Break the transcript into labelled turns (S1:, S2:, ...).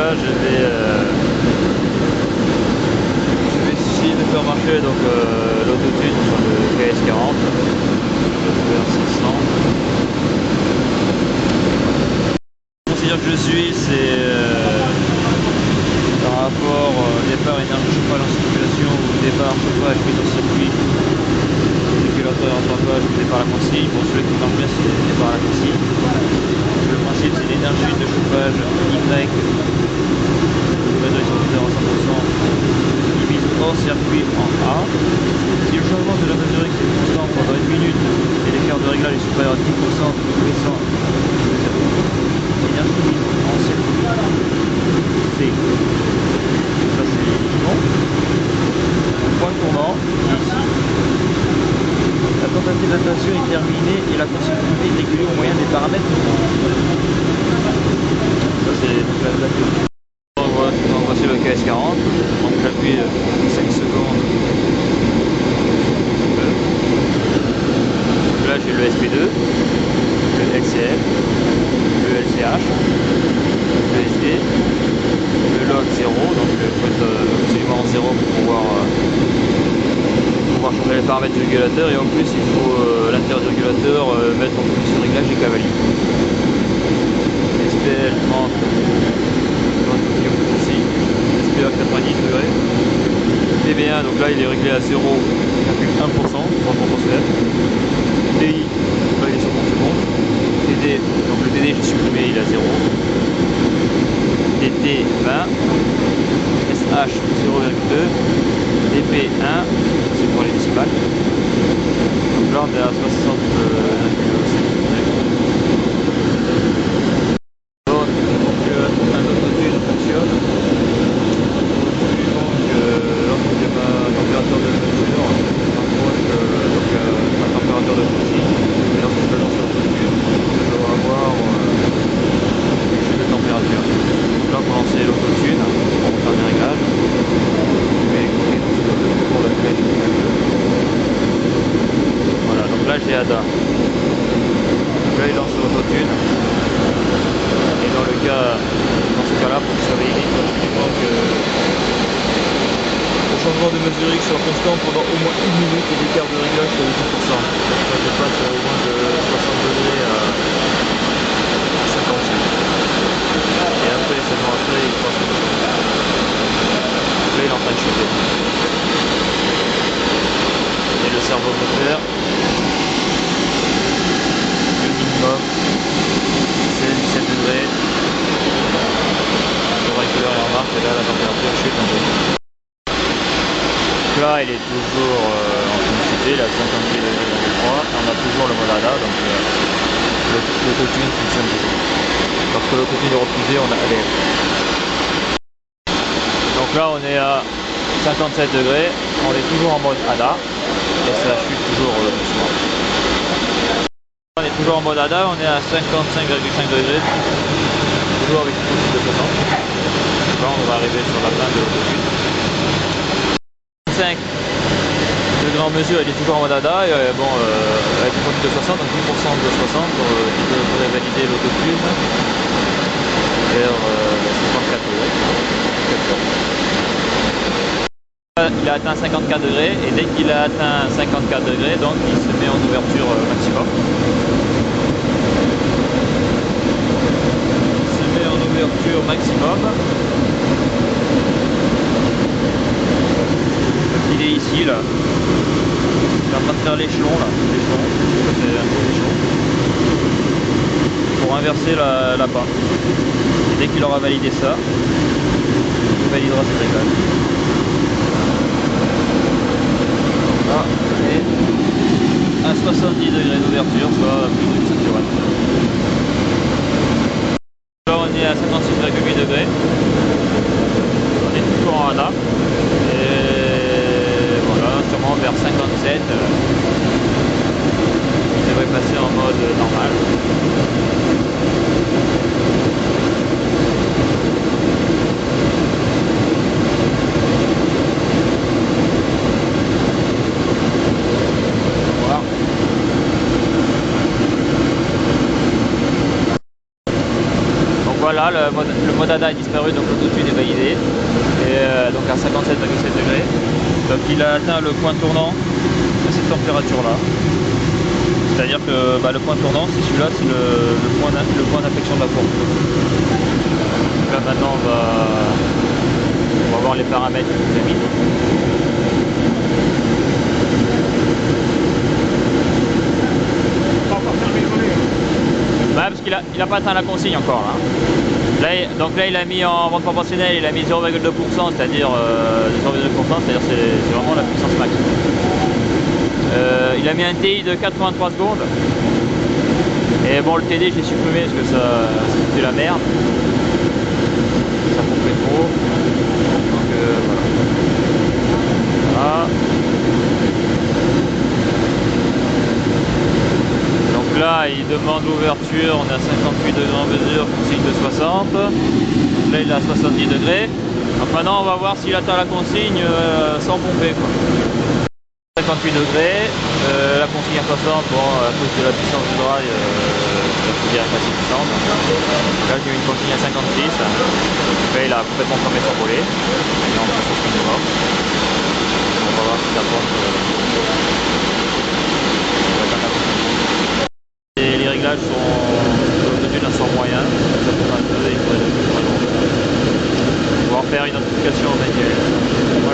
S1: là je vais essayer de faire marcher donc l'autotune sur le KS40. Je vais faire 600. Le procédure que je suis, c'est par rapport au départ énergie chauffage en circulation ou départ chauffage mise au circuit, régulateur et rattrapage ou départ à la consigne. Pour celui qui marche bien, c'est départ à la consigne. Le principe, c'est l'énergie de chauffage Y, réduction de à 100%, qui mise hors circuit en A. Si le changement de la mesure X est constant pendant une minute et l'écart de réglage est supérieur à 10% de puissance, l'énergie mise en circuit C. Ça c'est bon. Point tournant, qui est ici. La tentative d'adaptation est terminée et la consécutivité est régulée au moyen des paramètres. Ça c'est la question. Donc voici le KS40. Donc j'appuie 5 secondes. Là j'ai le SP2, le LCL, le LCH, le SD, le log 0, donc il faut être absolument en 0 pour pouvoir changer les paramètres du régulateur, et en plus il faut l'intérieur du régulateur mettre en fonction de réglage et cavalier. SPL 30 ici, SPA 90 degrés, TB1 donc là il est réglé à 0,1%, 3 proportionnel. TI, là il est sur 30 secondes. TD, donc le TD j'ai supprimé, il est à 0. DT 20, SH 0,2, DP1, c'est pour les décimales. Donc là on est à 60,7 degrés. Donc un autotune fonctionne. Lorsque ma température de mesure rapproche ma température de consigne, et lorsque je lance l'autotune, je dois avoir une chute de température. Donc là pour lancer l'autotune, on va faire des réglages. Voilà, donc là j'ai ADA. Donc là il lance l'autotune. Et dans le cas, dans ce cas-là, pour que ça valide, il faut que le changement de mesure X soit constant pendant au moins une minute et l'écart de réglage soit de 10%. Donc là je passe au moins de 60 degrés à 58. Et après, seulement après, il passe au là il est en train de chuter. Et le servomoteur, le minimum, c'est 17 degrés. Le régulateur est en marche et là la température chute un peu. Donc là il est toujours en train de chuter, il est à 58 degrés dans le froid. On a toujours le mode ADA, donc l'autotune fonctionne toujours. Lorsque l'autotune est refusé, on a ADF. Donc là on est à 57 degrés, on est toujours en mode ADA et ça chute toujours doucement. On est toujours en mode ADA, on est à 55,5 degrés, toujours avec une consigne de 60. Là on va arriver sur la fin de l'autotune. 5 degrés en mesure, il est toujours en mode ADA et bon, avec une consigne de 60, donc 10% de 60, il devrait valider l'autotune vers 54 degrés. Il a atteint 54 degrés et dès qu'il a atteint 54 degrés, donc il se met en ouverture maximum. Il se met en ouverture maximum. Il est ici là. Il est en train de faire l'échelon là. Ça fait un gros échelon. Pour inverser la pente. Et dès qu'il aura validé ça, il validera ses réglages. Là, on est à 70 degrés d'ouverture, soit plus de 7 kW. Là on est à 56,8 degrés. On est toujours en ADA. Et voilà, sûrement vers 57, il devrait passer en mode normal. Voilà le mode ADA est disparu, donc l'auto-tune est validé. Et donc à 57,7 degrés. Donc il a atteint le point tournant à cette température là. C'est-à-dire que le point tournant, c'est celui-là, c'est le point d'inflexion de la courbe. Donc là maintenant on va voir les paramètres qu'il nous a mis. Parce qu'il a pas atteint la consigne encore là. Donc là il a mis en vente proportionnelle, il a mis 0,2%, c'est-à-dire 0,2%, c'est-à-dire c'est vraiment la puissance max. Il a mis un TI de 83 secondes. Et bon, le TD j'ai supprimé parce que c'était la merde. Ça pompait trop. Donc voilà. Donc là il demande l'ouverture, on est à 58 degrés en mesure, consigne de 60. Là il est à 70 degrés. Donc maintenant on va voir s'il atteint la consigne sans pomper quoi. 58 degrés, la consigne à 60, bon, à cause de la puissance du drive, c'est direct assez puissante. Là j'ai eu une consigne à 56, là il a complètement fermé son volet, il est en puissance minimum. On va voir si ça pompe. Et les réglages sont moyens, ça peut un peu, il faudrait le on va en faire une notification au manuel.